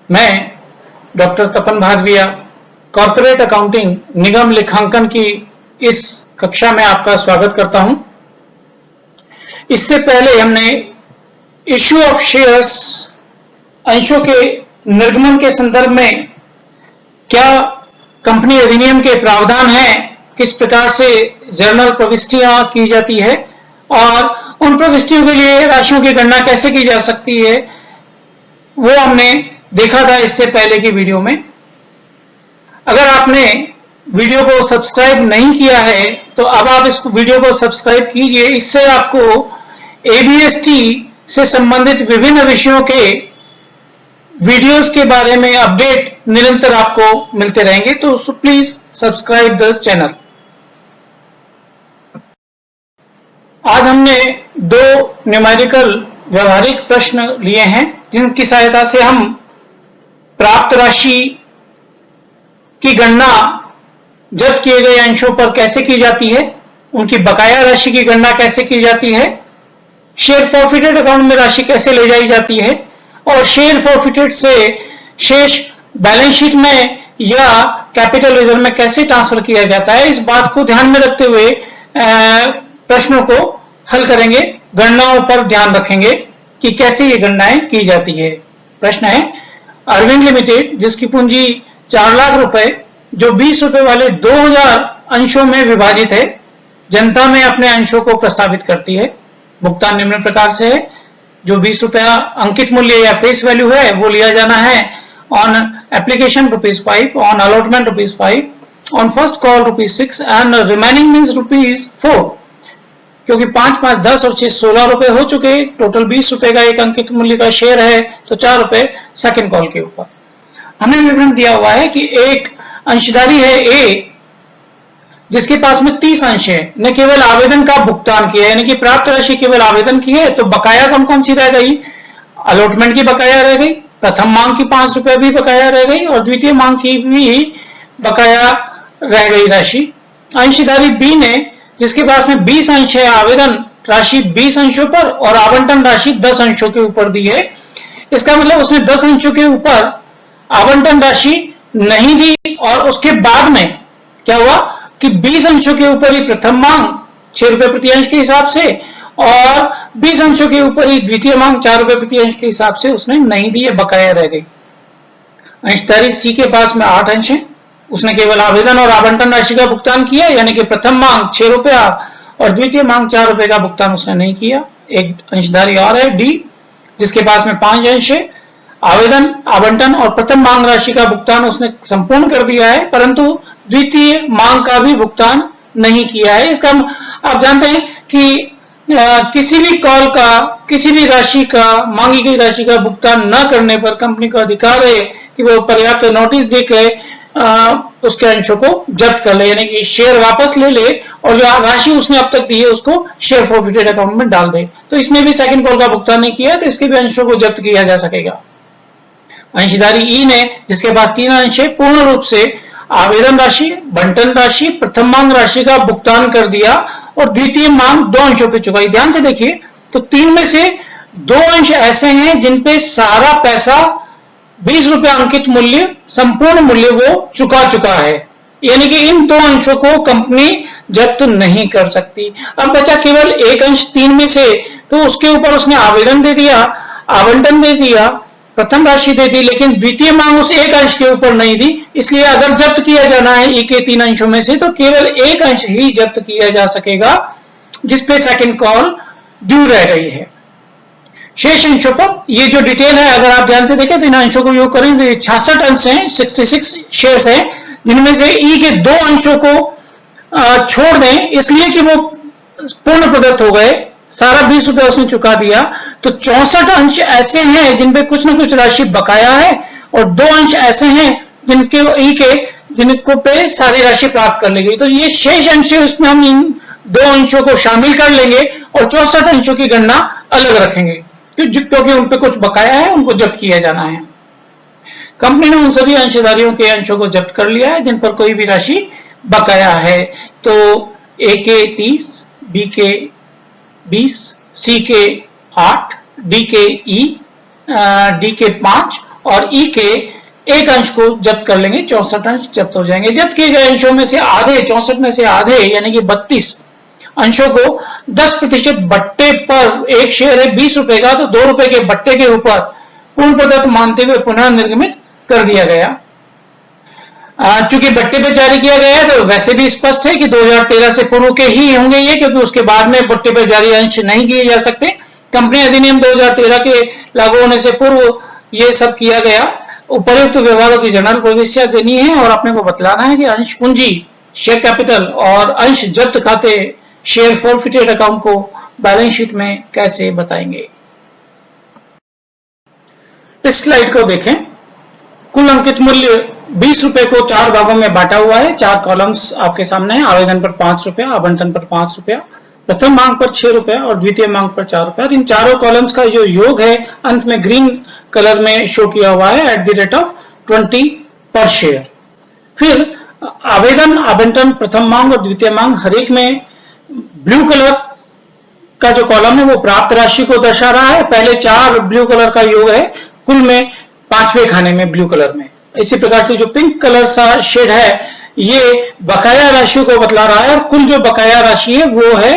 मैं डॉक्टर तपन भादविया corporate accounting निगम लेखांकन की इस कक्षा में आपका स्वागत करता हूं। इससे पहले हमने इश्यू ऑफ शेयर्स अंशों के निर्गमन के संदर्भ में क्या कंपनी अधिनियम के प्रावधान हैं, किस प्रकार से जर्नल प्रविष्टियां की जाती है और उन प्रविष्टियों के लिए राशियों की गणना कैसे की जा सकती है, वो हमने देखा था इससे पहले की वीडियो में। अगर आपने वीडियो को सब्सक्राइब नहीं किया है तो अब आप इस वीडियो को सब्सक्राइब कीजिए। इससे आपको एबीएसटी से संबंधित विभिन्न विषयों के वीडियोस के बारे में अपडेट निरंतर आपको मिलते रहेंगे, तो प्लीज सब्सक्राइब द चैनल। आज हमने दो न्यूमेरिकल व्यवहारिक प्रश्न लिए हैं जिनकी सहायता से हम प्राप्त राशि की गणना जब्त किए गए अंशों पर कैसे की जाती है, उनकी बकाया राशि की गणना कैसे की जाती है, शेयर फॉरफिटेड अकाउंट में राशि कैसे ले जाई जाती है और शेयर फॉरफिटेड से शेष बैलेंस शीट में या कैपिटल रिजर्व में कैसे ट्रांसफर किया जाता है। इस बात को ध्यान में रखते हुए प्रश्नों को हल करेंगे, गणनाओं पर ध्यान रखेंगे कि कैसे ये गणनाएं की जाती है। प्रश्न है, अरविंद लिमिटेड जिसकी पूंजी 4 लाख रुपए जो 20 रुपए वाले 2000 अंशों में विभाजित है, जनता में अपने अंशों को प्रस्तावित करती है। भुगतान निम्न प्रकार से है, जो 20 रुपया अंकित मूल्य या फेस वैल्यू है वो लिया जाना है on application ₹5, on allotment ₹5, on first call ₹6 and remaining means ₹4। क्योंकि 5, 5, 10 और 6 16 रुपए हो चुके, टोटल 20 रुपए का एक अंकित मूल्य का शेयर है, तो 4 रुपए सेकंड कॉल के ऊपर। हमने विवरण दिया हुआ है कि एक अंशधारी है ए जिसके पास में 30 अंश है, ने केवल आवेदन का भुगतान किया है, यानी कि प्राप्त राशि केवल आवेदन की है, तो बकाया कौन कौन सी रह गई? अलॉटमेंट की बकाया रह गई, प्रथम मांग की 5 रुपए भी बकाया रह गई और द्वितीय मांग की भी बकाया रह गई राशि। अंशधारी बी ने जिसके पास में 20 अंश है, आवेदन राशि 20 अंशों पर और आवंटन राशि 10 अंशों के ऊपर दी है। इसका मतलब उसने 10 अंशों के ऊपर आवंटन राशि नहीं दी और उसके बाद में क्या हुआ कि 20 अंशों के ऊपर ही प्रथम मांग 6 रुपए प्रति अंश के हिसाब से और 20 अंशों के ऊपर ही द्वितीय मांग 4 रुपए प्रति अंश के हिसाब से उसने नहीं दी है, बकाया रह गई। अंशधारी सी के पास में 8 अंश है, उसने केवल आवेदन और आवंटन राशि का भुगतान किया, यानी कि प्रथम मांग 6 रुपया और द्वितीय मांग 4 रुपए का भुगतान उसने नहीं किया। एक अंशधारी और है डी जिसके पास में 5 अंश है, आवेदन, आवंटन और प्रथम मांग राशि का भुगतान उसने संपूर्ण कर दिया है, परंतु द्वितीय मांग का भी भुगतान नहीं किया है। इसका आप जानते हैं कि किसी भी कॉल का, किसी भी राशि का, मांगी गई राशि का भुगतान न करने पर कंपनी का अधिकार है कि वो पर्याप्त नोटिस देकर उसके अंशों को जब्त कर ले, यानी कि शेयर वापस ले ले और जो राशि उसने अब तक दी है उसको शेयर फॉरफिटेड अकाउंट में डाल दे। तो इसने भी सेकंड कॉल का भुगतान नहीं किया, तो इसके भी अंशों को जब्त किया जा सकेगा। अंशधारी ई ने जिसके पास 3 अंश है, पूर्ण रूप से आवेदन राशि, बंटन राशि, प्रथम मांग राशि का भुगतान कर दिया और द्वितीय मांग 2 अंशों पे चुकाई। ध्यान से देखिए तो 3 में से 2 अंश ऐसे हैं जिनपे सारा पैसा 20 रुपया अंकित मूल्य, संपूर्ण मूल्य वो चुका है, यानी कि इन 2 अंशों को कंपनी जब्त नहीं कर सकती। अब बचा केवल एक अंश 3 में से, तो उसके ऊपर उसने आवेदन दे दिया, आवंटन दे दिया, प्रथम राशि दे दी, लेकिन द्वितीय मांग उस एक अंश के ऊपर नहीं दी। इसलिए अगर जब्त किया जाना है ई के 3 अंशों में से तो केवल एक अंश ही जब्त किया जा सकेगा जिसपे सेकंड कॉल ड्यू रह गई है। शेष अंशों पर ये जो डिटेल है अगर आप ध्यान से देखें तो इन अंशों को योग करें तो 66 अंश हैं, 66 शेयर्स हैं, जिनमें से ई के 2 अंशों को छोड़ दें इसलिए कि वो पूर्ण प्रदत्त हो गए, सारा 20 रुपया उसने चुका दिया, तो 64 अंश ऐसे हैं जिनपे कुछ न कुछ राशि बकाया है और 2 अंश ऐसे हैं जिनके ई के जिनको पे सारी राशि प्राप्त कर ली गई। तो ये शेष अंश है, उसमें हम इन 2 अंशों को शामिल कर लेंगे और 64 अंशों की गणना अलग रखेंगे क्योंकि उन पे कुछ बकाया है, उनको जब्त किया जाना है। कंपनी ने उन सभी अंशधारियों के अंशों को जब्त कर लिया है जिन पर कोई भी राशि बकाया है। तो ए के 30, बी के 20, सी के 8, डी के 5 और ई के एक अंश को जब्त कर लेंगे, 64 अंश जब्त हो जाएंगे। जब्त किए गए अंशों में से आधे, 64 में से आधे यानी कि 32 अंशों को 10% बट्टे पर, एक शेयर है 20 रुपए का, तो 2 रुपए के बट्टे के ऊपर पूर्ण प्रदत्त मानते हुए पुनः निर्गमित कर दिया गया। चूंकि बट्टे पर जारी किया गया है तो वैसे भी स्पष्ट है कि 2013 से पूर्व के ही होंगे ये, क्योंकि उसके बाद में बट्टे पर जारी अंश नहीं किए जा सकते। कंपनी अधिनियम 2013 के लागू होने से पूर्व ये सब किया गया। उपर्युक्त व्यवहारों की जनरल प्रविष्टियां देनी है और अपने को बतलाना है कि अंश पूंजी, शेयर कैपिटल और अंश जब्त खाते, शेयर फॉरफिटेड अकाउंट को बैलेंस शीट में कैसे बताएंगे। इस स्लाइड को देखें। कुल अंकित मूल्य 20 रुपए को 4 भागों में बांटा हुआ है। 4 कॉलम्स आपके सामने हैं। आवेदन पर 5 रुपया, आवंटन पर 5 रुपया, प्रथम मांग पर 6 रुपया और द्वितीय मांग पर 4 रुपया। इन चारों कॉलम्स का जो योग है अंत में ग्रीन कलर में शो किया हुआ है @20 पर शेयर। फिर आवेदन, आवंटन, प्रथम मांग और द्वितीय मांग हर एक में ब्लू कलर का जो कॉलम है वो प्राप्त राशि को दर्शा रहा है। पहले 4 ब्लू कलर का योग है, कुल में 5वें खाने में ब्लू कलर में। इसी प्रकार से जो पिंक कलर सा शेड है ये बकाया राशि को बतला रहा है और कुल जो बकाया राशि है वो है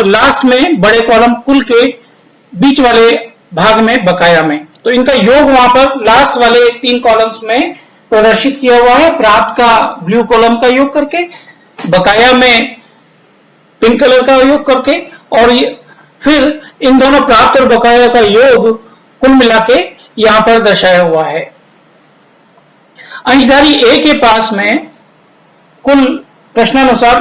लास्ट में बड़े कॉलम कुल के बीच वाले भाग में बकाया में। तो इनका योग वहां पर लास्ट वाले 3 कॉलम्स में प्रदर्शित किया हुआ है, प्राप्त का ब्लू कॉलम का योग करके, बकाया में पिंक कलर का योग करके, और फिर इन दोनों प्राप्त और बकाया का योग कुल मिला के यहां पर दर्शाया हुआ है। अंशधारी ए के पास में कुल प्रश्नानुसार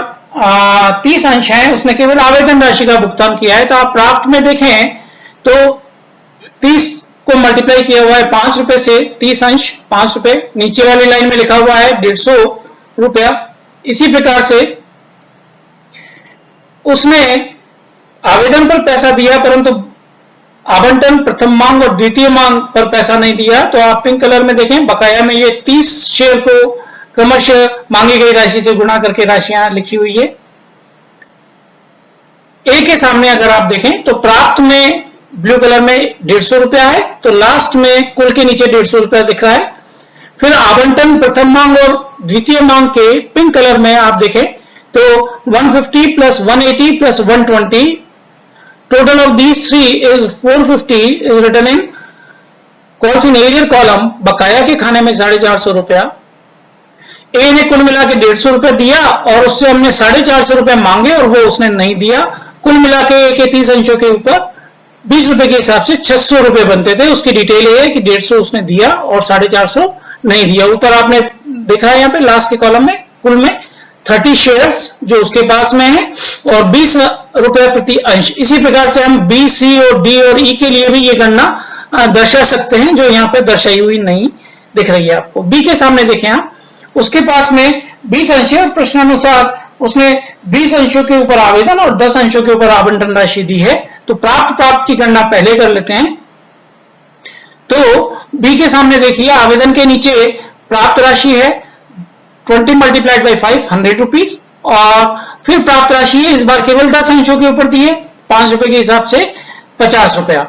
30 अंश हैं, उसने केवल आवेदन राशि का भुगतान किया है। तो आप प्राप्त में देखें तो 30 को मल्टीप्लाई किया हुआ है 5 रुपए से, 30 अंश 5 रुपए, नीचे वाली लाइन में लिखा हुआ है 150 रुपया। इसी प्रकार से उसने आवेदन पर पैसा दिया परंतु आवंटन, प्रथम मांग और द्वितीय मांग पर पैसा नहीं दिया। तो आप पिंक कलर में देखें, बकाया में ये 30 शेयर को क्रमशः मांगी गई राशि से गुणा करके राशियां लिखी हुई है। ए के सामने अगर आप देखें तो प्राप्त में ब्लू कलर में 150 रुपया है, तो लास्ट में कुल के नीचे 150 रुपया दिख रहा है। फिर आवंटन, प्रथम मांग और द्वितीय मांग के पिंक कलर में आप देखें तो 150 plus 180 plus 120, total of these three is 450 is written in कौन सी एरियर कॉलम, बकाया के खाने में 450 रुपया। ए ने कुल मिला के 150 रुपया दिया और उससे हमने 450 रुपया मांगे और वो उसने नहीं दिया। कुल मिला के ए के 30 अंशों के ऊपर 20 रुपए के हिसाब से 600 रुपए बनते थे। उसकी डिटेल ये है कि 150 उसने दिया और 450 नहीं दिया। ऊपर आपने देखा है यहाँ पे लास्ट के कॉलम में कुल में 30 शेयर्स जो उसके पास में है और 20 रुपए प्रति अंश। इसी प्रकार से हम बी, सी और डी और ई के लिए भी ये गणना दर्शा सकते हैं जो यहाँ पे दर्शाई हुई नहीं दिख रही है आपको। बी के सामने देखें आप, उसके पास में 20 अंश है और प्रश्नानुसार उसने 20 अंशों के ऊपर आवेदन और 10 अंशों के ऊपर आवंटन राशि दी है। तो प्राप्त की गणना पहले कर लेते हैं। तो बी के सामने देखिए, आवेदन के नीचे प्राप्त राशि है 20 मल्टीप्लाइड बाई 5 100 रुपीज, और फिर प्राप्त राशि है इस बार केवल 10 अंशों के ऊपर दी है 5 रुपए के हिसाब से 50 रुपया।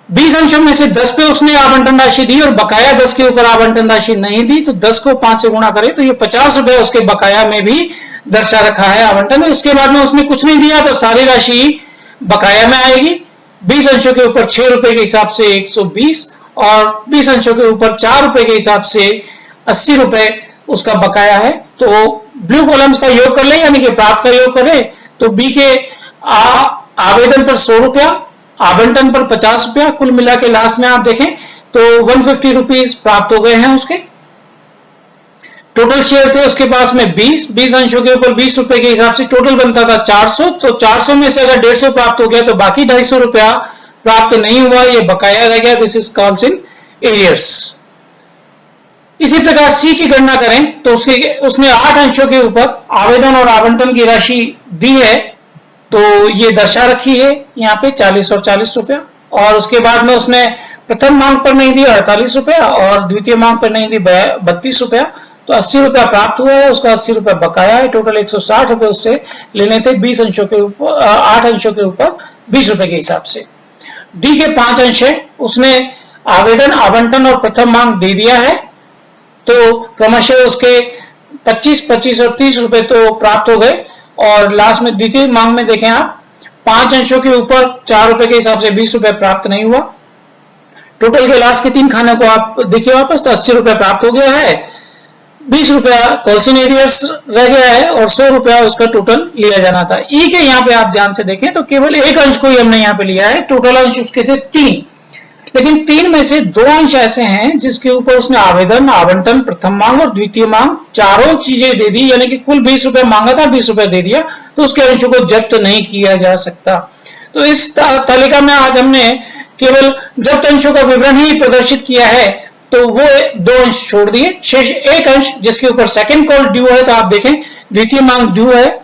20 अंशों में से 10 पे उसने आवंटन राशि दी और बकाया 10 के ऊपर आवंटन राशि नहीं दी, तो 10 को 5 से गुणा करें तो ये 50 रुपए उसके बकाया में भी दर्शा रखा है आवंटन। इसके बाद में उसने कुछ नहीं दिया तो सारी राशि बकाया में आएगी। 20 अंशों के ऊपर 6 रुपए के हिसाब से 120 और 20 अंशों के ऊपर 4 रुपए के हिसाब से 80 रुपए उसका बकाया है। तो ब्लू कॉलम्स का योग कर ले यानी कि प्राप्त का योग करें तो बी के आवेदन पर 100 रुपया, आवंटन पर 50 रुपया, कुल मिला के लास्ट में आप देखें तो 150 रुपीज प्राप्त हो गए हैं उसके। टोटल शेयर थे उसके पास में 20 अंशों के ऊपर 20 रुपए के हिसाब से टोटल बनता था 400। तो 400 में से अगर 150 प्राप्त हो गया तो बाकी 250 रुपया प्राप्त नहीं हुआ, ये बकाया रह गया। This is called in arrears. इसी प्रकार सी की गणना करें तो उसने 8 अंशों के ऊपर आवेदन और आवंटन की राशि दी है, तो ये दर्शा रखी है यहाँ पे 40 और 40 रुपया। और उसके बाद में उसने प्रथम मांग पर नहीं दी 48 रुपया और द्वितीय मांग पर नहीं दी 32 रुपया, तो 80 रुपया प्राप्त हुआ है, उसका 80 रुपया बकाया है। टोटल 160 रुपए उससे लेने थे 20 अंशों के ऊपर 8 अंशों के ऊपर 20 रुपए के हिसाब से। डी के 5 अंश है, उसने आवेदन, आवंटन और प्रथम मांग दे दिया है, तो क्रमशः उसके 25, 25 और 30 रुपए तो प्राप्त हो गए। और लास्ट में द्वितीय मांग में देखें आप 5 अंशों के ऊपर 4 रुपए के हिसाब से 20 रुपए प्राप्त नहीं हुआ। टोटल के लास्ट के 3 खाने को आप देखिए वापस, तो 80 रुपए प्राप्त हो गया है, 20 रुपया कॉल्सिन एरियर्स रह गया है और 100 रुपया उसका टोटल लिया जाना था। ई के यहाँ पे आप ध्यान से देखें तो केवल एक अंश को ही हमने यहाँ पे लिया है, टोटल अंश उसके थे 3, लेकिन 3 में से 2 अंश ऐसे हैं जिसके ऊपर उसने आवेदन, आवंटन, प्रथम मांग और द्वितीय मांग चारों चीजें दे दी, यानी कि कुल 20 रुपए मांगा था, 20 रुपए दे दिया, तो उसके अंशों को जब्त नहीं किया जा सकता। तो इस तालिका में आज हमने केवल जब्त अंशों का विवरण ही प्रदर्शित किया है, तो वो 2 अंश छोड़ दिए, शेष एक अंश जिसके ऊपर सेकंड कॉल ड्यू है, तो आप देखें द्वितीय मांग ड्यू है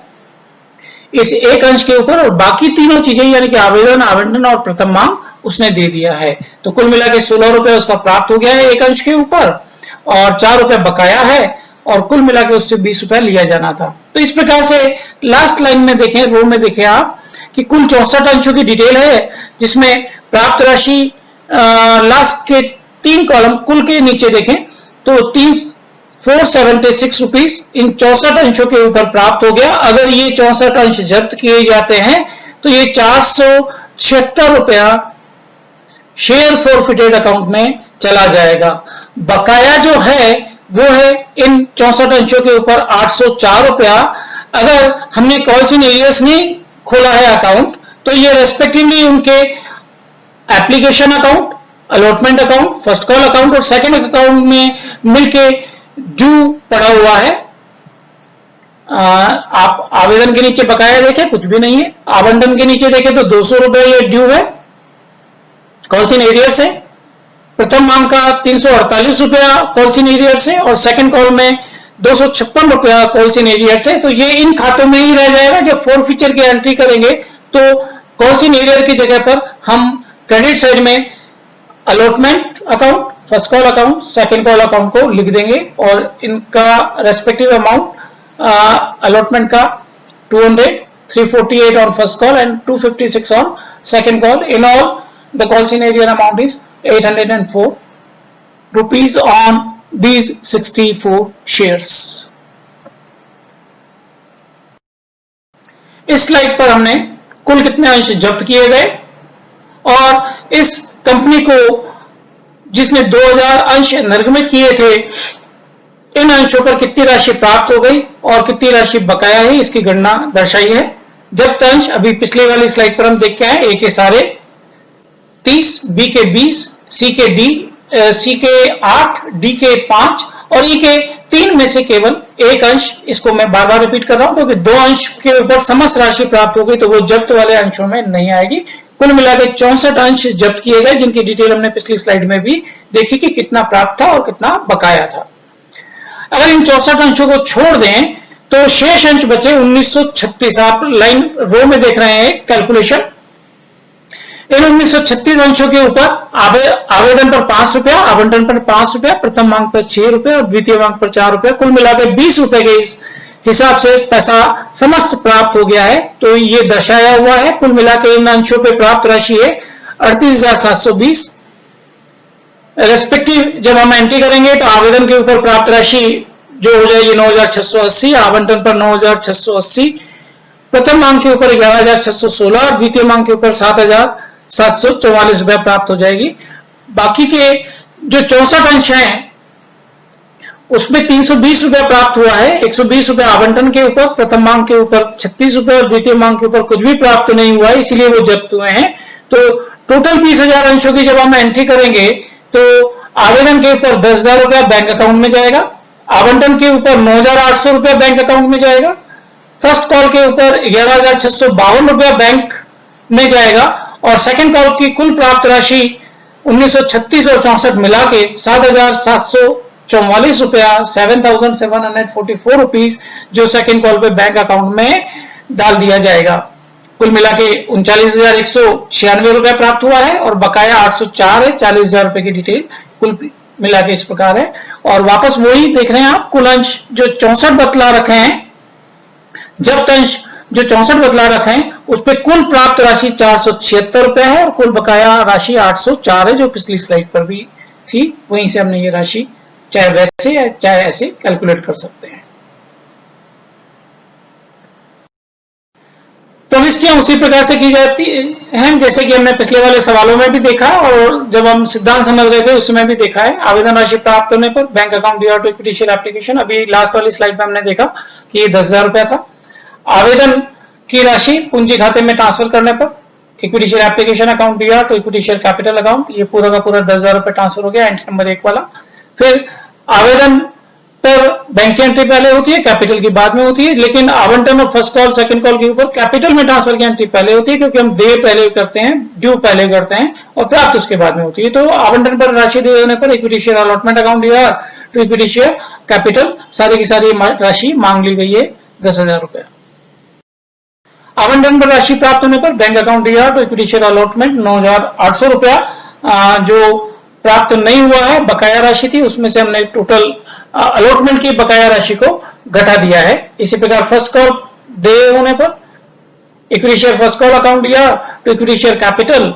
इस एक अंश के ऊपर, और बाकी तीनों चीजें यानी कि आवेदन, आवंटन और प्रथम मांग उसने दे दिया है। तो कुल मिला के 16 रुपए उसका प्राप्त हो गया है एक अंश के ऊपर, और 4 रुपए बकाया है, और कुल मिला के उससे 20 रुपए लिया जाना था। तो इस प्रकार से लास्ट लाइन में देखें, रो में देखें आप कि कुल 64 अंशों की डिटेल है, जिसमें प्राप्त राशि लास्ट के 3 कॉलम कुल के नीचे देखें तो 476 रुपीज इन 64 अंशों के ऊपर प्राप्त हो गया। अगर ये 64 अंश जब्त किए जाते हैं तो ये 476 रुपया शेयर फॉरफिटेड अकाउंट में चला जाएगा। बकाया जो है वो है इन 64 अंशों के ऊपर 804 रुपया। अगर हमने कॉल्स इन एरियर्स नहीं खोला है अकाउंट, तो ये रेस्पेक्टिवली उनके application account, allotment account, first call account और सेकंड अकाउंट में मिलके ड्यू पड़ा हुआ है। आप आवेदन के नीचे बकाया देखें, कुछ भी नहीं है। आवंटन के नीचे देखें तो 200 रुपए ये ड्यू है, कॉल्स इन एरियर्स है। प्रथम मांग का 348 रुपया कॉल्स इन एरियर्स है, और सेकंड कॉल में 256 रुपया कॉल्स इन एरियर्स है। तो ये इन खातों में ही रह जाएगा। जब फोर फीचर की एंट्री करेंगे तो कॉल्स इन एरियर की जगह पर हम क्रेडिट साइड में allotment account, first call account, second call account को लिख देंगे, और इनका रेस्पेक्टिव अमाउंट अलॉटमेंट का 200, 348 on first call and 256 on second call. In all, the calls in area amount is 804 rupees on these 64 shares. इस slide पर हमने कुल कितने अंश जब्त किए गए और इस कंपनी को जिसने 2000 अंश निर्गमित किए थे, इन अंशों पर कितनी राशि प्राप्त हो गई और कितनी राशि बकाया है, इसकी गणना दर्शाई है। जब्त अंश अभी पिछले वाली स्लाइड पर हम देख के आए, ए के सारे 30, बी के 20, सी के 8, डी के 5 और ई के 3 में से केवल एक अंश, इसको मैं बार बार रिपीट कर रहा हूं क्योंकि 2 अंश के ऊपर समस्त राशि प्राप्त हो गई तो वो जब्त वाले अंशों में नहीं आएगी। कुल मिलाकर 64 अंश जब्त किए गए, जिनकी डिटेल हमने पिछली स्लाइड में भी देखी कि कितना प्राप्त था और कितना बकाया था। अगर इन 64 अंशों को छोड़ दें तो शेष अंश बचे 1936। आप लाइन रो में देख रहे हैं कैलकुलेशन। इन 1936 अंशों के ऊपर आवेदन पर 5 रुपया, आवंटन पर 5 रुपया, प्रथम मांग पर 6 रुपया और द्वितीय मांग पर 4 रुपया, कुल मिलाकर 20 रुपए के हिसाब से पैसा समस्त प्राप्त हो गया है। तो ये दर्शाया हुआ है। कुल मिलाकर इन अंशों पे प्राप्त राशि है 38,720। रेस्पेक्टिव जब हम एंट्री करेंगे तो आवेदन के ऊपर प्राप्त राशि जो हो जाएगी 9,680, आवंटन पर 9,680, प्रथम मांग के ऊपर 11,616 और द्वितीय मांग के ऊपर 7,744 रुपए प्राप्त हो जाएगी। बाकी के जो 64 अंश हैं उसमें 320 रुपए प्राप्त हुआ है। 120 रुपए आवंटन के ऊपर, प्रथम मांग के ऊपर 36 रुपए और द्वितीय मांग के ऊपर कुछ भी प्राप्त नहीं हुआ है, इसीलिए वो जब्त हुए हैं। तो टोटल 20,000 अंशों की जब हम एंट्री करेंगे तो आवेदन के ऊपर 10,000 रुपया बैंक अकाउंट में जाएगा, आवंटन के ऊपर 9,800 रुपया बैंक अकाउंट में जाएगा, फर्स्ट कॉल के ऊपर 11,652 रुपया बैंक में जाएगा और सेकंड कॉल की कुल प्राप्त राशि 1936 और 64 मिला के 7,744 रुपया, 7,744 रुपीज जो सेकंड कॉल पे बैंक अकाउंट में डाल दिया जाएगा। कुल मिला के 39,196 रुपया प्राप्त हुआ है और बकाया 804 है। 40,000 रुपए की डिटेल कुल मिला के इस प्रकार है। और वापस वही देख रहे हैं आप, कुल अंश जो 64 बतला रखे हैं, जब्त अंश जो 64 बदला रखे हैं उस पर कुल प्राप्त राशि 476 रुपए है और कुल बकाया राशि 804 है, जो पिछली स्लाइड पर भी थी। वहीं से हमने ये राशि चाहे वैसे या चाहे ऐसे कैलकुलेट कर सकते हैं। प्रविष्टियां उसी प्रकार से की जाती हैं जैसे कि हमने पिछले वाले सवालों में भी देखा और जब हम सिद्धांत समझ रहे थे उसमें भी देखा है। आवेदन राशि प्राप्त होने पर bank account DR to equity share application, अभी लास्ट वाली स्लाइड में हमने देखा कि ये 10,000 रुपया था। आवेदन की राशि पूंजी खाते में ट्रांसफर करने पर equity share application account DR to equity share capital account, ये पूरा का पूरा 10,000 रुपए ट्रांसफर हो गया, एंट्री नंबर 1 वाला। फिर आवेदन पर बैंक की एंट्री पहले होती है, कैपिटल की बाद में होती है, लेकिन आवंटन और फर्स्ट कॉल सेकंड कॉल के ऊपर कैपिटल में ट्रांसफर की एंट्री पहले होती है, क्योंकि हम दे पहले करते हैं, ड्यू पहले करते हैं और प्राप्त उसके बाद में होती है। तो आवंटन पर राशि दे देने पर equity share allotment account DR to equity share capital सारी की सारी राशि मांग ली गई है 10,000 रुपया। आवंटन पर राशि प्राप्त होने पर bank account DR to equity share allotment 9,800 रुपया जो प्राप्त नहीं हुआ है, बकाया राशि थी, उसमें से हमने टोटल अलॉटमेंट की बकाया राशि को घटा दिया है। इसी प्रकार फर्स्ट कॉल डे होने पर equity share first call account DR to equity share capital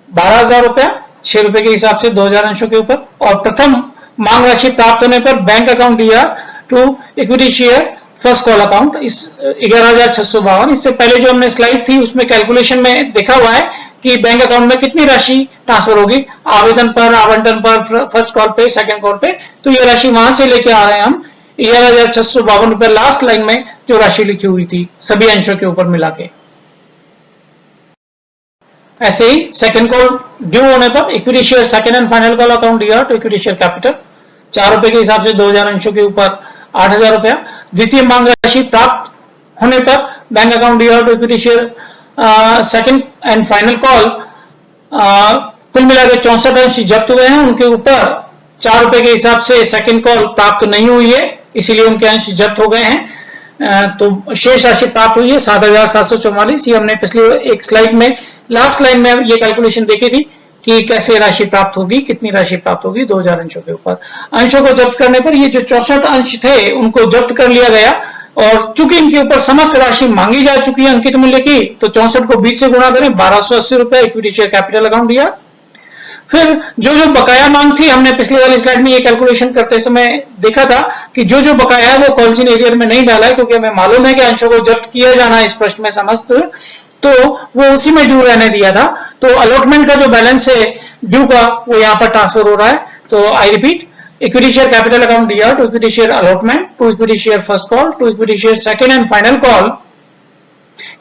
12,000 रुपया, 6 रुपए के हिसाब से 2,000 अंशों के ऊपर। और प्रथम मांग राशि प्राप्त होने पर bank account DR to equity share first call account इस 11,652। इससे पहले जो हमने स्लाइड थी उसमें कैलकुलेशन में देखा हुआ है कि बैंक अकाउंट में कितनी राशि ट्रांसफर होगी आवेदन पर, आवंटन पर, फर्स्ट कॉल पे, सेकंड कॉल पे। तो ये राशि वहां से लेके आ रहे हैं हम 11,652 रुपए लास्ट लाइन में जो राशि लिखी हुई थी सभी अंशों के ऊपर मिला के। ऐसे ही सेकंड कॉल ड्यू होने पर equity share second and final call account DR to equity share capital 4 रुपए के हिसाब से 2,000 अंशों के ऊपर 8,000 रुपया। द्वितीय मांग राशि प्राप्त होने पर bank account DR to equity share second and final call कुल मिलाकर 64 अंश जब्त हुए हैं, उनके ऊपर 4 रुपए के हिसाब से सेकंड कॉल प्राप्त नहीं हुई है, इसीलिए उनके अंश जब्त हो गए हैं। तो शेष राशि प्राप्त हुई है 7,744। ये हमने पिछली एक स्लाइड में लास्ट लाइन में ये कैलकुलेशन देखी थी कि कैसे राशि प्राप्त होगी, कितनी राशि प्राप्त होगी 2,000 अंशों के ऊपर। अंशों को जब्त करने पर ये जो 64 अंश थे उनको जब्त कर लिया गया और चूंकि इनके ऊपर समस्त राशि मांगी जा चुकी है अंकित मूल्य की, तो 64 को 20 से गुणा करें, 1,280 रुपए इक्विटी शेयर कैपिटल अकाउंट दिया। फिर जो जो बकाया मांग थी, हमने पिछले वाली स्लाइड में ये कैलकुलेशन करते समय देखा था कि जो जो बकाया है वो कॉल्जिन एरियर में नहीं डाला है, क्योंकि हमें मालूम है कि अंशों को जब्त किया जाना है इस प्रश्न में समस्त, तो वो उसी में ड्यू रहने दिया था। तो अलॉटमेंट का जो बैलेंस है ड्यू का वो यहाँ पर ट्रांसफर हो रहा है। तो I repeat, equity share capital account DR to equity share allotment to equity share first call to equity share second and final call,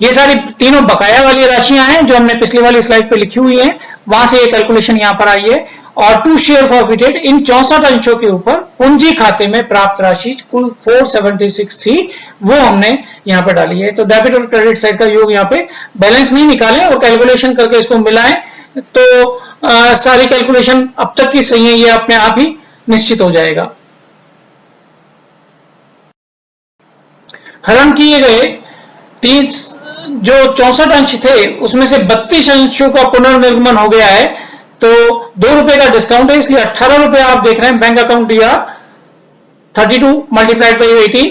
ये सारी तीनों बकाया वाली राशियां हैं जो हमने पिछली वाली स्लाइड पे लिखी हुई हैं, वहां से ये कैलकुलेशन यहां पर आई है। और टू शेयर फॉरफिटेड, इन 64 अंशों के ऊपर पूंजी खाते में प्राप्त राशि कुल 476 थी, वो हमने यहां पर डाली है। तो डेबिट और क्रेडिट साइड का योग यहाँ पे बैलेंस नहीं निकाले और कैलकुलेशन करके इसको मिलाएं तो सारी कैलकुलेशन अब तक की सही है, ये अपने आप ही निश्चित हो जाएगा। हरण किए गए जो 64 अंश थे उसमें से 32 अंशों का पुनर्निर्गमन हो गया है, तो 2 रुपए का डिस्काउंट है, इसलिए 18 रुपए आप देख रहे हैं bank account D R 32 multiplied by 80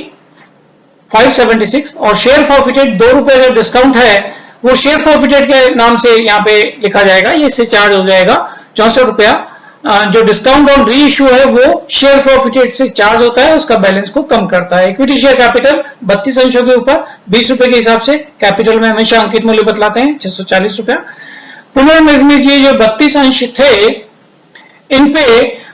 576। और शेयर फॉरफिटेड 2 रुपए का डिस्काउंट है, वो शेयर फॉरफिटेड के नाम से यहाँ पे लिखा जाएगा, ये इससे चार्ज हो जाएगा 64 रुपया। जो डिस्काउंट ऑन री इश्यू है वो शेयर फॉरफिटेड से चार्ज होता है, उसका बैलेंस को कम करता है। इक्विटी शेयर कैपिटल 32 अंशों के ऊपर 20 रुपए के हिसाब से, कैपिटल में हमेशा अंकित मूल्य बतलाते हैं 640 रुपया। पुनर्निर्मित ये जो 32 अंश थे, इन पे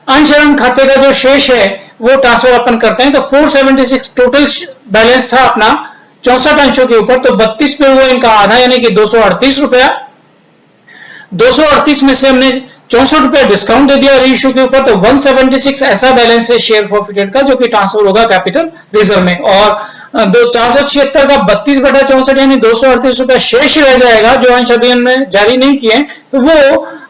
अंशरण खाते का जो शेष है वो ट्रांसफर अपन करते हैं। तो 476 टोटल बैलेंस था अपना 64 अंशों के ऊपर, तो 32 पे हुआ इनका आधा यानी कि 238 रुपया। 238 में से हमने 64 रुपया डिस्काउंट दे दिया रीइश्यू के ऊपर, तो 176 ऐसा बैलेंस है शेयर फॉरफिटेड का जो कि ट्रांसफर होगा कैपिटल रिजर्व में। और 476 का 32/64 यानी 238 रुपया शेष रह जाएगा, जो अंश अभी हमने जारी नहीं किए, तो वो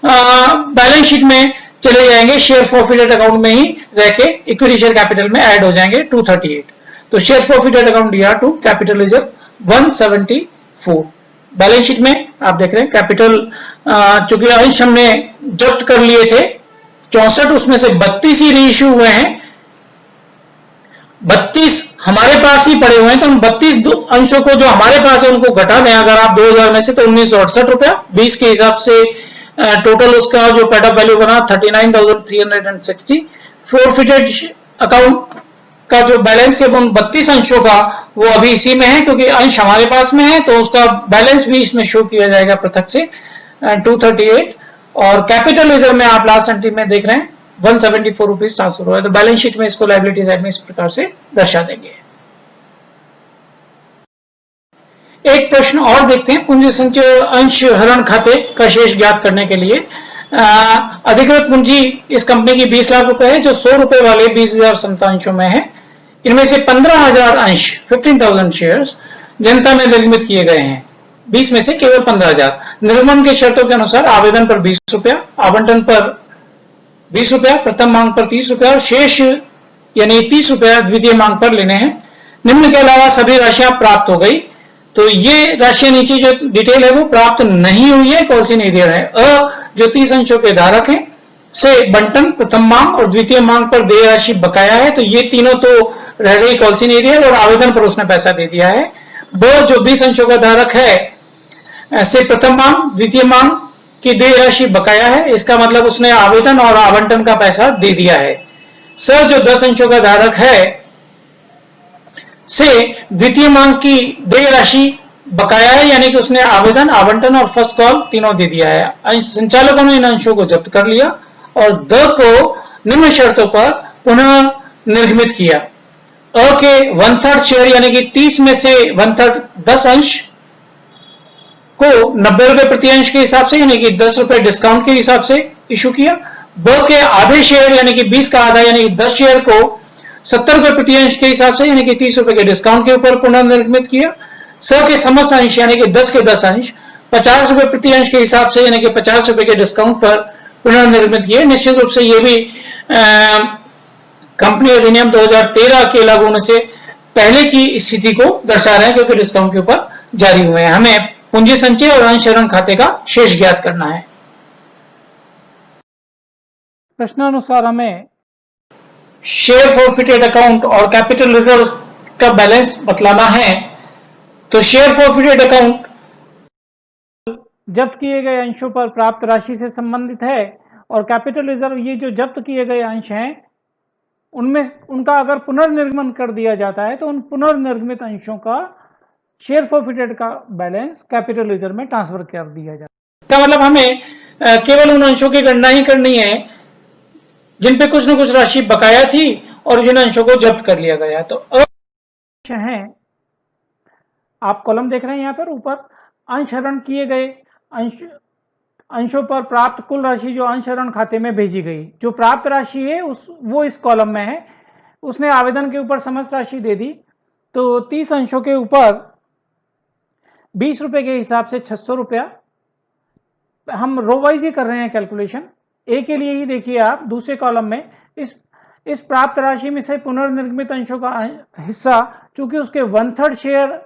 बैलेंस शीट में चले जाएंगे, शेयर फॉरफिटेड अकाउंट में ही रह के इक्विटी शेयर कैपिटल में ऐड हो जाएंगे 238। तो share forfeited account DR to capital reserve 174। Balance sheet में आप देख रहे हैं कैपिटल चूंकि अंश हमने जब्त कर लिए थे 64, उसमें से 32 ही रीइश्यू हुए हैं, 32 हमारे पास ही पड़े हुए हैं, तो हम 32 अंशों को जो हमारे पास है उनको घटा दें अगर आप 2000 में से, तो 1968 रुपया 20 के हिसाब से टोटल उसका जो पेड अप वैल्यू बना 39,360। फोरफिटेड अकाउंट का जो बैलेंस है उन 32 अंशों का वो अभी इसी में है, क्योंकि अंश हमारे पास में है, तो उसका बैलेंस भी इसमें शो किया जाएगा पृथक से 238। और कैपिटल रिजर्व में आप लास्ट एंट्री में देख रहे हैं 174 रुपीज ट्रांसफर हुआ है, तो बैलेंस शीट में इसको लायबिलिटी साइड में इस प्रकार से दर्शा देंगे। एक प्रश्न और देखते हैं, पूंजी संचय अंश हरण खाते का शेष ज्ञात करने के लिए। अधिकृत पूंजी इस कंपनी की 20 लाख रुपए है, जो 100 रुपए वाले 20,000 समता अंशों में है। इनमें से 15,000 अंश 15,000 शेयर्स जनता में निर्मित किए गए हैं। 20 में से केवल 15,000। निर्गमन के शर्तों के अनुसार आवेदन पर 20 रुपया, आवंटन पर 20 रुपया, प्रथम मांग पर 30 रुपया और शेष यानी 30 रुपया द्वितीय मांग पर लेने हैं। निम्न के अलावा सभी राशियां प्राप्त हो गई, तो ये राशियां नीचे जो डिटेल है वो प्राप्त नहीं हुई है, कॉल्सिन एरियर है। जो 30 अंशों के धारक हैं से बंटन, प्रथम मांग और द्वितीय मांग पर देय राशि बकाया है, तो ये तीनों तो रह गई कॉल्सिन एरियर और आवेदन पर उसने पैसा दे दिया है। जो 20 अंशों का धारक है से प्रथम मांग द्वितीय मांग की देय राशि बकाया है, इसका मतलब उसने आवेदन और आवंटन का पैसा दे दिया है। जो 10 अंशों का धारक है से द्वितीय मांग की देय राशि बकाया है, यानी कि उसने आवेदन, आवंटन और फर्स्ट कॉल तीनों दे दिया है। संचालकों ने इन अंशों को जब्त कर लिया और द को निम्न शर्तों पर पुनः निर्गमित किया। के 1/3 शेयर यानी कि 30 में से 1/3 10 अंश को 90 रुपए प्रति अंश के हिसाब से यानी कि 10 रुपए डिस्काउंट के हिसाब से इशू किया। ब के आधे शेयर यानी कि 20 का आधा यानी कि 10 शेयर को 70 रुपए प्रति अंश के हिसाब से यानी कि 30 रुपए के डिस्काउंट के ऊपर पुनर्निर्मित किया। के समस्त अंश यानी कि 10 के 10 अंश 50 रुपए प्रति अंश के हिसाब से यानी कि 50 रुपए के डिस्काउंट पर पुनर्निर्मित किए। निश्चित रूप से ये भी कंपनी अधिनियम 2013 के लागू होने से पहले की स्थिति को दर्शा रहे हैं, क्योंकि डिस्काउंट के ऊपर जारी हुए हैं। हमें पूंजी संचय और अंश हरण खाते का शेष ज्ञात करना है। प्रश्नानुसार हमें शेयर फॉरफिटेड अकाउंट और कैपिटल रिजर्व का बैलेंस बतलाना है। तो शेयर फॉरफिटेड अकाउंट जब्त किए गए अंशों पर प्राप्त राशि से संबंधित है और कैपिटल रिजर्व ये जो जब्त किए गए अंश हैं उनमें उनका अगर पुनर्निर्गमन कर दिया जाता है तो उन पुनर्निर्मित अंशों का शेयर फॉरफिटेड का बैलेंस कैपिटल रिजर्व में ट्रांसफर कर दिया जाता है। इसका मतलब हमें केवल उन अंशों की गणना ही करनी है जिन पे कुछ न कुछ राशि बकाया थी और जिन अंशों को जब्त कर लिया गया। तो अंश हैं, आप कॉलम देख रहे हैं यहाँ पर ऊपर, अंश हरण किए गए अंशों पर प्राप्त कुल राशि जो अंश हरण खाते में भेजी गई। जो प्राप्त राशि है वो इस कॉलम में है। उसने आवेदन के ऊपर समस्त राशि दे दी, तो 30 अंशों के ऊपर 20 रुपए के हिसाब से 600 रुपया। हम रो वाइज ही कर रहे हैं कैलकुलेशन। ए के लिए ही देखिए आप दूसरे कॉलम में इस प्राप्त राशि में से पुनर्निर्मित अंशों का हिस्सा, चूंकि उसके 1/3 शेयर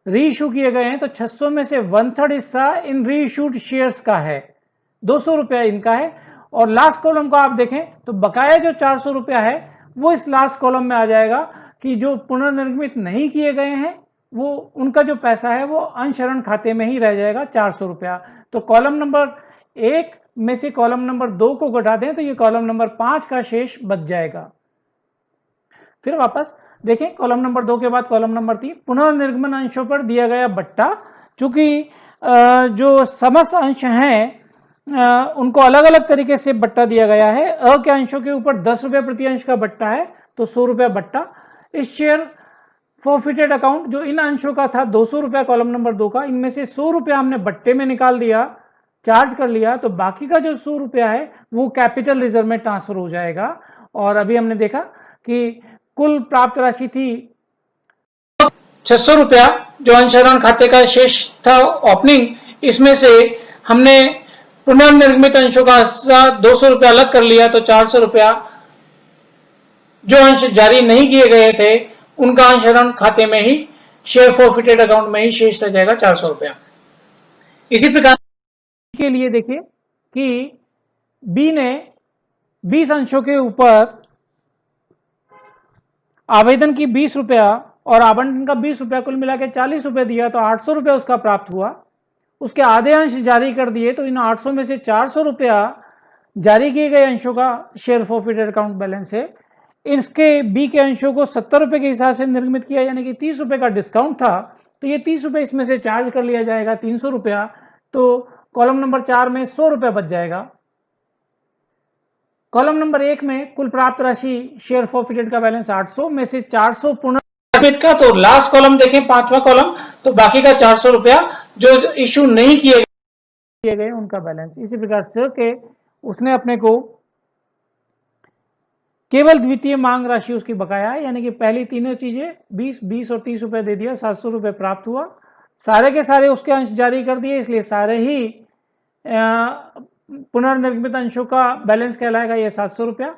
री इशू किए गए हैं, तो 600 में से 1/3 हिस्सा इन री इशूड शेयर्स का है, 200 रुपया इनका है। और लास्ट कॉलम को आप देखें तो बकाया जो 400 रुपया है वो इस लास्ट कॉलम में आ जाएगा कि जो पुनर्निर्मित नहीं किए गए हैं वो उनका जो पैसा है वो अंश हरण खाते में ही रह जाएगा 400 रुपया। तो कॉलम नंबर 1 में से कॉलम नंबर 2 को घटा दें तो ये कॉलम नंबर 5 का शेष बच जाएगा। फिर वापस देखें कॉलम नंबर 2 के बाद कॉलम नंबर 3, पुनर्निर्गमन अंशों पर दिया गया बट्टा। चूंकि जो समस्त अंश हैं उनको अलग अलग तरीके से बट्टा दिया गया है। के अंशों के ऊपर 10 रुपये प्रति अंश का बट्टा है, तो 100 रुपया बट्टा। इस शेयर फॉरफिटेड अकाउंट जो इन अंशों का था 200 रुपया कॉलम नंबर 2 का, इनमें से 100 रुपया हमने बट्टे में निकाल दिया, चार्ज कर लिया, तो बाकी का जो 100 रुपया है वो कैपिटल रिजर्व में ट्रांसफर हो जाएगा। और अभी हमने देखा कि कुल प्राप्त राशि थी 600 रुपया जो अंश हरण खाते का शेष था ओपनिंग, इसमें से हमने पुनर्निर्मित अंशों का हिस्सा 200 रुपया अलग कर लिया, तो 400 रुपया जो अंश जारी नहीं किए गए थे उनका अंश हरण खाते में ही शेयर फॉरफिटेड अकाउंट में ही शेष रह जाएगा 400 रुपया। इसी प्रकार के लिए देखिए कि बी ने 20 अंशों के ऊपर आवेदन की 20 रुपया और आवंटन का 20 रुपया, कुल मिला के 40 रुपये दिया तो 800 रुपया उसका प्राप्त हुआ। उसके आधे अंश जारी कर दिए तो इन 800 में से 400 रुपया जारी किए गए अंशों का शेयर फॉरफिटेड अकाउंट बैलेंस है। इसके बी के अंशों को 70 रुपये के हिसाब से निर्गमित किया, यानी कि 30 रुपये का डिस्काउंट था, तो ये 30 रुपये इसमें से चार्ज कर लिया जाएगा, 300 रुपया। तो कॉलम नंबर 4 में 100 रुपया बच जाएगा। कॉलम नंबर 1 में कुल प्राप्त राशि शेयर फॉरफिटेड का बैलेंस 800 में से 400 पुनर्निर्मित का, तो लास्ट कॉलम देखें 5वां कॉलम, तो बाकी का 400 रुपया जो इशू नहीं किए गए उनका बैलेंस। इसी प्रकार से के उसने अपने को केवल द्वितीय मांग राशि उसकी बकाया है, यानी कि पहली तीनों चीजें 20, 20 और 30 रुपए दे दिया, 700 रुपए प्राप्त हुआ। सारे के सारे उसके अंश जारी कर दिए, इसलिए सारे ही पुनर्निर्मित अंशों का बैलेंस कहलाएगा ये 700 रुपया।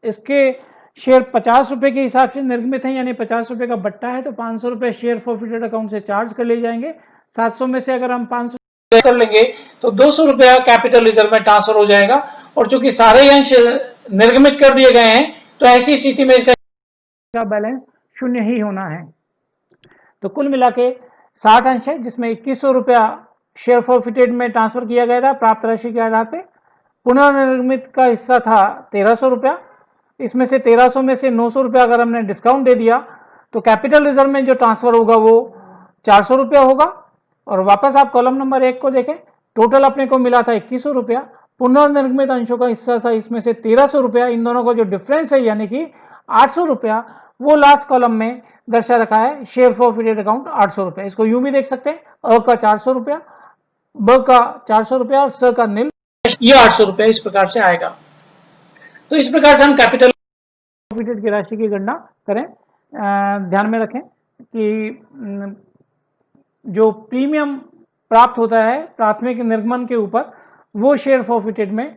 इसके शेयर 50 रुपए के हिसाब से निर्गमित है, यानी 50 रुपए का बट्टा है, तो 500 रुपए शेयर फॉरफिटेड अकाउंट से चार्ज कर ले जाएंगे। 700 में से अगर हम 500 कर लेंगे तो 200 रुपया कैपिटल रिजर्व में ट्रांसफर हो जाएगा। और चूंकि सारे अंश निर्गमित कर दिए गए हैं तो ऐसी स्थिति में इसका बैलेंस शून्य ही होना है। तो कुल मिला के 60 अंश है, जिसमें 2100 रुपया शेयर फॉरफिटेड में ट्रांसफर किया गया था प्राप्त राशि के आधार पे। पुनर्निर्मित का हिस्सा था 1300 रुपया। इसमें से 1300 में से 900 रुपया अगर हमने डिस्काउंट दे दिया तो कैपिटल रिजर्व में जो ट्रांसफर होगा वो 400 रुपया होगा। और वापस आप कॉलम नंबर 1 को देखें, टोटल अपने को मिला था 2100 रुपया। पुनर्निर्मित अंशों का हिस्सा था इसमें से 1300 रुपया। इन दोनों का जो डिफरेंस है यानी कि 800 रुपया, वो लास्ट कॉलम में दर्शा रखा है शेयर फॉरफिटेड अकाउंट 800 रुपया। इसको यूं भी देख सकते हैं, अ का 400 रुपया, ब का 400 रुपया और स का नील, ये 800 रुपया इस प्रकार से आएगा। तो इस प्रकार से हम कैपिटल फॉरफिटेड की राशि की गणना करें। ध्यान में रखें कि जो प्रीमियम प्राप्त होता है प्राथमिक निर्गमन के ऊपर, वो शेयर फॉरफिटेड में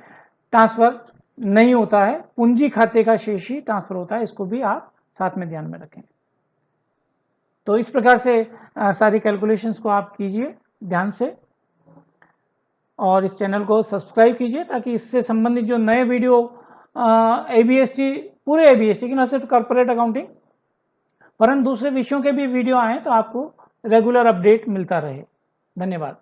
ट्रांसफर नहीं होता है, पूंजी खाते का शेष ही ट्रांसफर होता है। इसको भी आप साथ में ध्यान में रखें। तो इस प्रकार से सारी कैलकुलेशंस को आप कीजिए ध्यान से, और इस चैनल को सब्सक्राइब कीजिए ताकि इससे संबंधित जो नए वीडियो एबीएसटी, पूरे एबीएसटी की, न सिर्फ कॉर्पोरेट अकाउंटिंग परंतु दूसरे विषयों के भी वीडियो आए तो आपको रेगुलर अपडेट मिलता रहे। धन्यवाद।